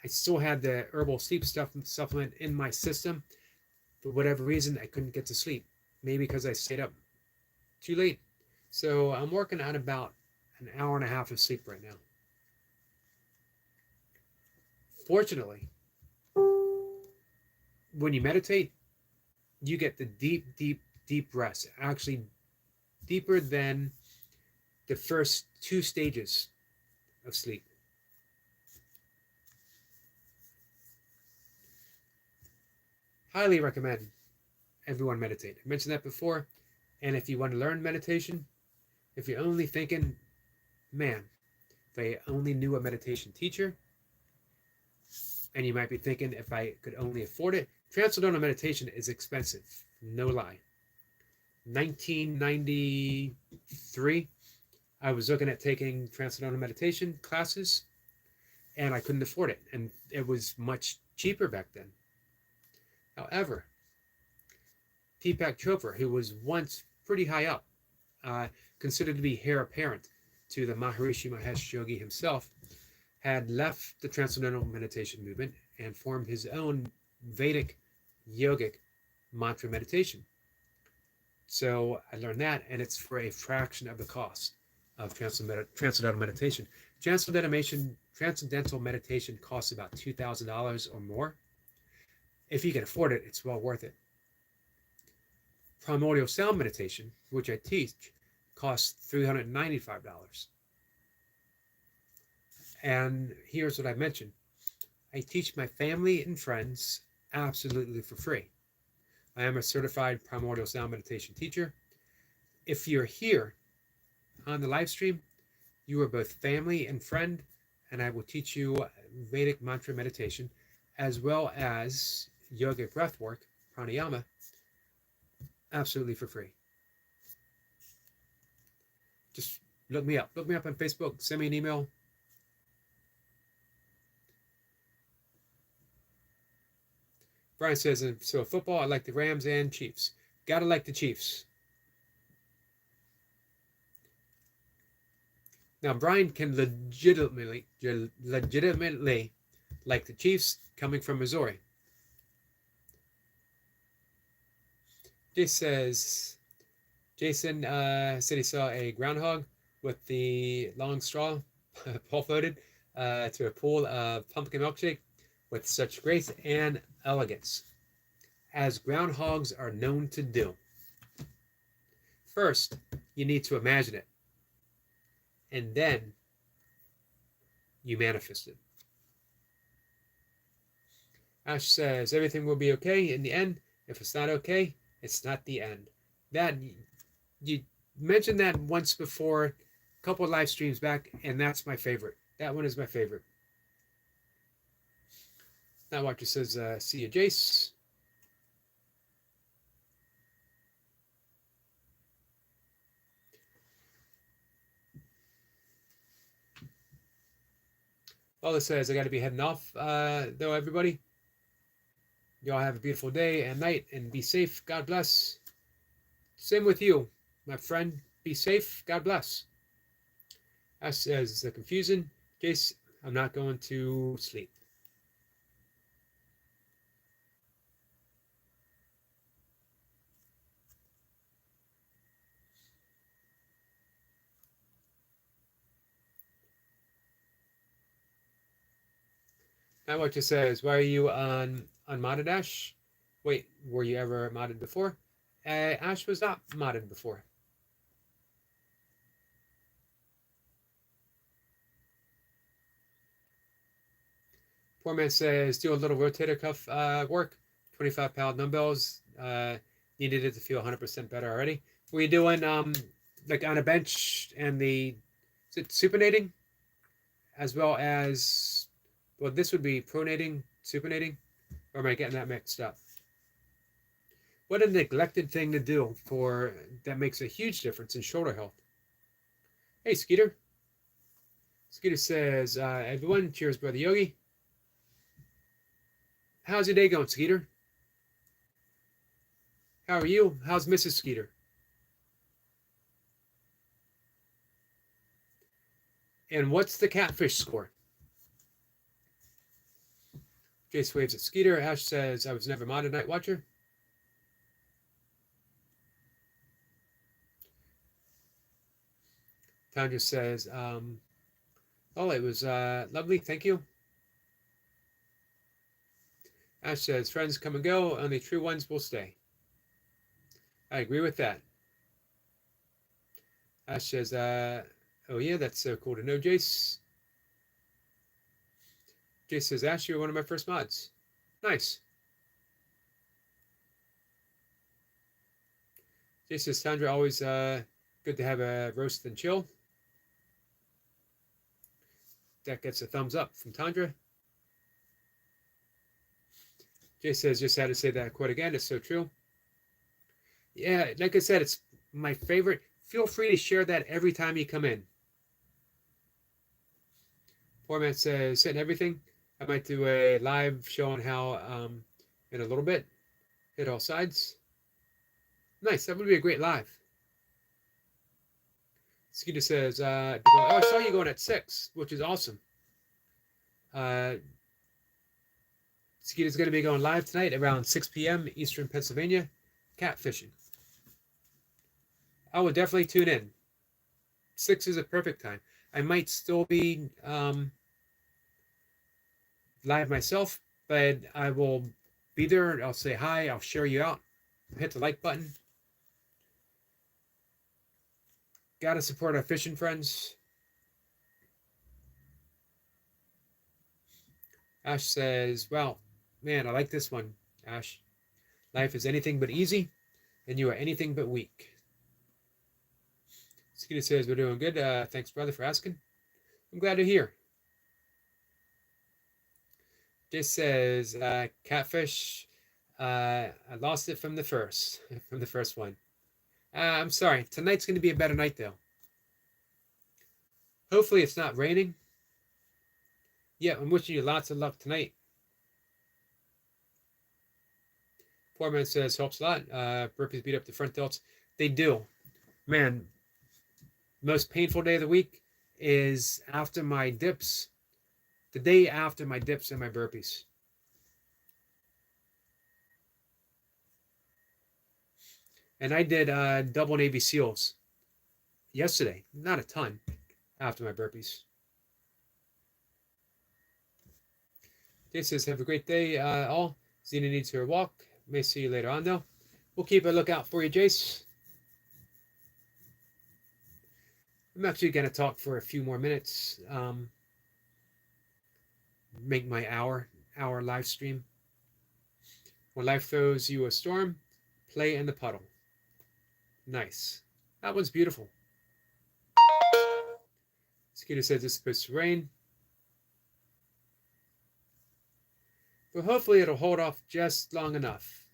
I still had the herbal sleep supplement in my system. For whatever reason, I couldn't get to sleep. Maybe because I stayed up too late. So I'm working on about an hour and a half of sleep right now. Fortunately, when you meditate, you get the deep rest. Actually, deeper than the first 2 stages of sleep. Highly recommend everyone meditate. I mentioned that before. And if you want to learn meditation, if you're only thinking, man, if I only knew a meditation teacher, and you might be thinking, if I could only afford it, Transcendental Meditation is expensive, no lie. 1993, I was looking at taking Transcendental Meditation classes, and I couldn't afford it, and it was much cheaper back then. However, Deepak Chopra, who was once pretty high up, considered to be heir apparent to the Maharishi Mahesh Yogi himself, had left the Transcendental Meditation movement and formed his own Vedic yogic mantra meditation. So I learned that, and it's for a fraction of the cost of Transcendental Meditation. Transcendental Meditation costs about $2,000 or more. If you can afford it, it's well worth it. Primordial Sound Meditation, which I teach, costs $395. And here's what I mentioned. I teach my family and friends absolutely for free. I am a certified Primordial Sound Meditation teacher. If you're here on the live stream, you are both family and friend, and I will teach you Vedic mantra meditation, as well as yogic breathwork, pranayama, absolutely for free. Just look me up. Look me up on Facebook. Send me an email. Brian says, so football, I like the Rams and Chiefs. Gotta like the Chiefs. Now, Brian can legitimately like the Chiefs coming from Missouri. Jason said he saw a groundhog with the long straw, Paul floated to a pool of pumpkin milkshake with such grace and elegance, as groundhogs are known to do. First, you need to imagine it, and then you manifest it. Ash says, everything will be okay in the end. If it's not okay, it's not the end. That, you mentioned that once before, a couple of live streams back, and that's my favorite. That one is my favorite. Now Watcher says, see you, Jace. Lola says, I got to be heading off, though, everybody. Y'all have a beautiful day and night, and be safe. God bless. Same with you, my friend. Be safe. God bless. Ash says, the confusion. Jace, I'm not going to sleep. Now Watcher says, why are you unmodded, Ash? Wait, were you ever modded before? Ash was not modded before. Poor man says, do a little rotator cuff work, 25-pound dumbbells. Needed it to feel 100% better already. Were you doing like on a bench and is it supinating? As well as, well, this would be pronating, supinating, or am I getting that mixed up? What a neglected thing to do that makes a huge difference in shoulder health. Hey, Skeeter. Skeeter says, everyone, cheers, Brother Yogi. How's your day going, Skeeter? How are you? How's Mrs. Skeeter? And what's the catfish score? Jace waves at Skeeter. Ash says, I was never mod a Night Watcher. Tanya says, oh, it was lovely. Thank you. Ash says, friends come and go. Only true ones will stay. I agree with that. Ash says, oh, yeah, that's so cool to know, Jace. Jace says, Ash, you're one of my first mods. Nice. Jace says, Tundra, always good to have a roast and chill. That gets a thumbs up from Tundra. Jace says, just had to say that quote again. It's so true. Yeah, like I said, it's my favorite. Feel free to share that every time you come in. Poor man says, sitting everything. I might do a live show on how in a little bit. Hit all sides. Nice. That would be a great live. Skeeter says, oh, I saw you going at 6, which is awesome. Skeeter's going to be going live tonight around 6 p.m. Eastern Pennsylvania, catfishing. I will definitely tune in. 6 is a perfect time. I might still be live myself, but I will be there. I'll say hi. I'll share you out. Hit the like button. Gotta support our fishing friends. Ash says, well, man, I like this one, Ash. Life is anything but easy, and you are anything but weak. Skeeter says, we're doing good. Thanks, brother, for asking. I'm glad to hear. Jace says, catfish, I lost it from the first one. I'm sorry. Tonight's going to be a better night, though. Hopefully it's not raining. Yeah, I'm wishing you lots of luck tonight. Poor man says, helps a lot. Burpees beat up the front delts. They do. Man, most painful day of the week is after my dips. The day after my dips and my burpees. And I did double Navy SEALs yesterday. Not a ton after my burpees. Jay says, have a great day, all. Xena needs her walk. May see you later on, though. We'll keep a lookout for you, Jace. I'm actually going to talk for a few more minutes. Make my hour live stream. When life throws you a storm, play in the puddle. Nice. That one's beautiful. Skeeter says it's supposed to rain. But hopefully it'll hold off just long enough.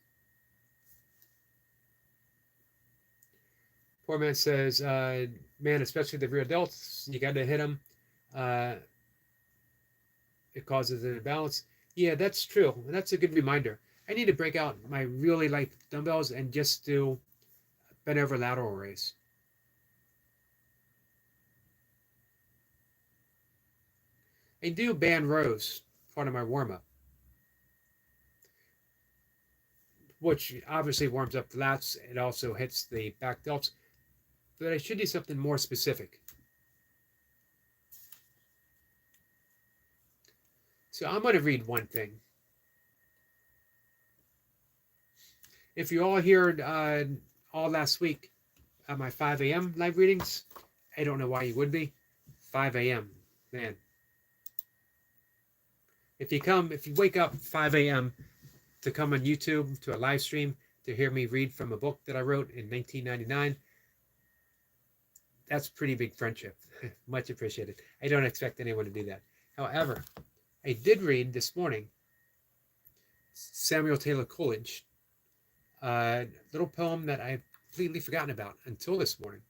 Poor man says, man, especially the rear delts, you got to hit them. It causes an imbalance. Yeah, that's true. That's a good reminder. I need to break out my really light dumbbells and just do bent over lateral raise. I do band rows, part of my warm-up, which obviously warms up the lats. It also hits the back delts, but I should do something more specific. So I'm going to read one thing. If you all heard all last week at my 5 a.m. live readings, I don't know why you would be. 5 a.m. Man. If you wake up 5 a.m. to come on YouTube to a live stream to hear me read from a book that I wrote in 1999, that's pretty big friendship. Much appreciated. I don't expect anyone to do that. However, I did read this morning Samuel Taylor Coleridge, a little poem that I've completely forgotten about until this morning.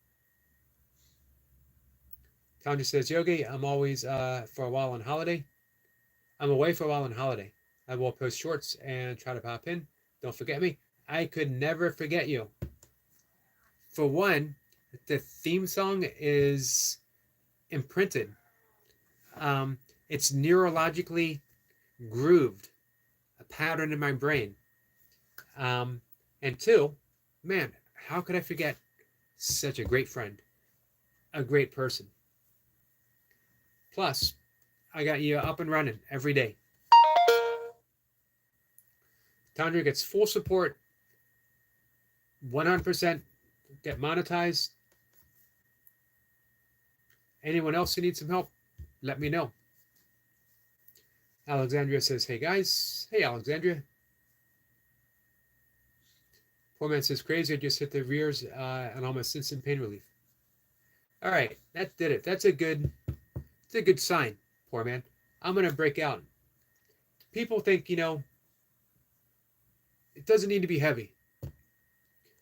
Tanya says, Yogi, I'm always for a while on holiday. I'm away for a while on holiday. I will post shorts and try to pop in. Don't forget me. I could never forget you. For one, the theme song is imprinted It's neurologically grooved, a pattern in my brain. And two, man, how could I forget such a great friend, a great person? Plus, I got you up and running every day. Tandra gets full support, 100% get monetized. Anyone else who needs some help, let me know. Alexandria says, hey guys. Hey, Alexandria. Poor man says, crazy, I just hit the rears and almost instant pain relief. All right, that did it. That's a good sign, poor man. I'm going to break out. People think, it doesn't need to be heavy,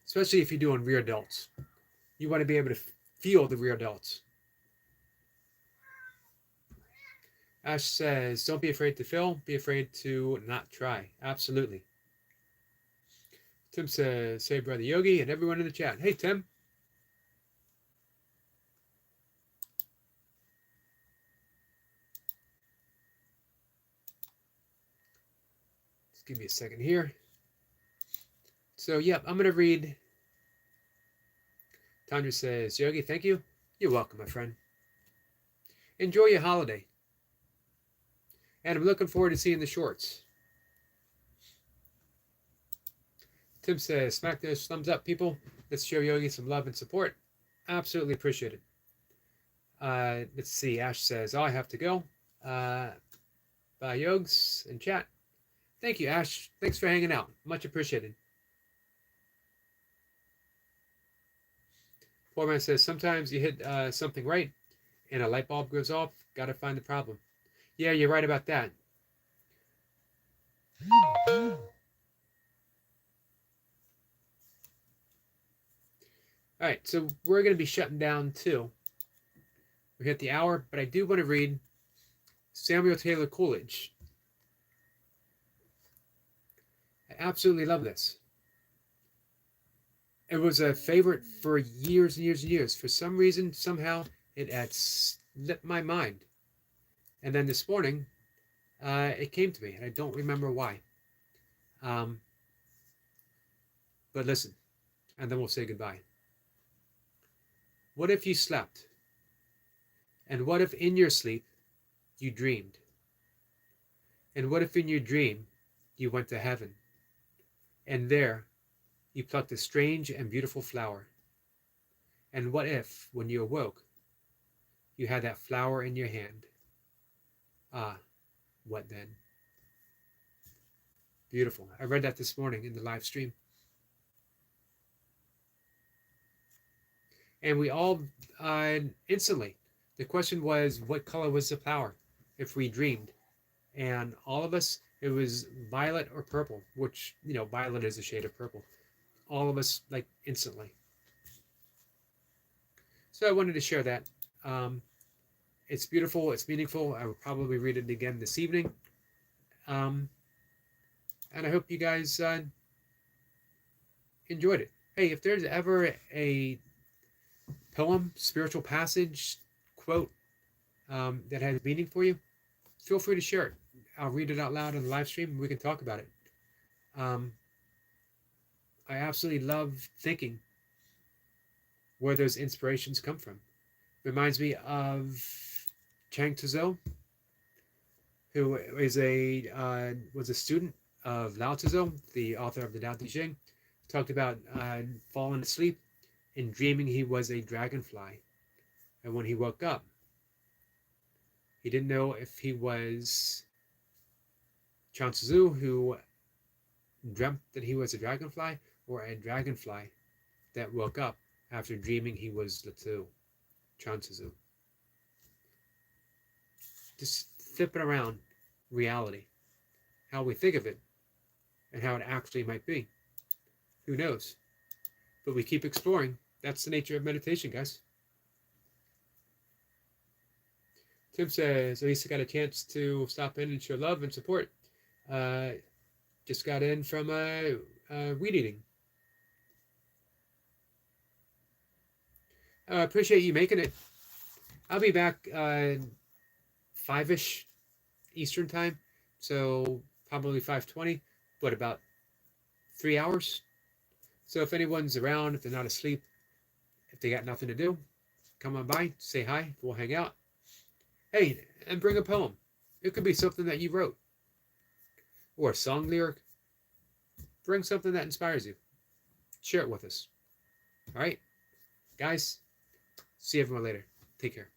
especially if you're doing rear delts. You want to be able to feel the rear delts. Ash says, don't be afraid to fail. Be afraid to not try. Absolutely. Tim says, hey, Brother Yogi, and everyone in the chat. Hey, Tim. Just give me a second here. So, I'm going to read. Tanya says, Yogi, thank you. You're welcome, my friend. Enjoy your holiday. And I'm looking forward to seeing the shorts. Tim says, smack those thumbs up, people. Let's show Yogi some love and support. Absolutely appreciate it. Let's see. Ash says, I have to go. Bye, Yogs in chat. Thank you, Ash. Thanks for hanging out. Much appreciated. Poor man says, sometimes you hit something right and a light bulb goes off. Got to find the problem. Yeah, you're right about that. All right, so we're going to be shutting down too. We hit the hour, but I do want to read Samuel Taylor Coleridge. I absolutely love this. It was a favorite for years and years and years. For some reason, somehow, it had slipped my mind. And then this morning, it came to me, and I don't remember why. But listen, and then we'll say goodbye. What if you slept? And what if in your sleep you dreamed? And what if in your dream you went to heaven? And there you plucked a strange and beautiful flower? And what if, when you awoke, you had that flower in your hand? Ah, what then? Beautiful. I read that this morning in the live stream. And we all instantly, the question was, what color was the flower if we dreamed? And all of us, it was violet or purple, which, violet is a shade of purple. All of us, like, instantly. So I wanted to share that. It's beautiful. It's meaningful. I will probably read it again this evening. And I hope you guys enjoyed it. Hey, if there's ever a poem, spiritual passage, quote that has meaning for you, feel free to share it. I'll read it out loud on the live stream and we can talk about it. I absolutely love thinking where those inspirations come from. Reminds me of Chuang Tzu, who is was a student of Lao Tzu, the author of the Tao Te Ching. Talked about falling asleep and dreaming he was a dragonfly. And when he woke up, he didn't know if he was Chuang Tzu, who dreamt that he was a dragonfly, or a dragonfly that woke up after dreaming he was Latu, Chuang Tzu. Just flipping around reality, how we think of it, and how it actually might be. Who knows? But we keep exploring. That's the nature of meditation, guys. Tim says, at least I got a chance to stop in and show love and support. Just got in from weed eating. Appreciate you making it. I'll be back 5-ish Eastern time, so probably 5:20. What, about 3 hours? So if anyone's around, if they're not asleep, if they got nothing to do, come on by, say hi, we'll hang out. Hey, and bring a poem. It could be something that you wrote, or a song lyric. Bring something that inspires you. Share it with us. All right, guys, see everyone later. Take care.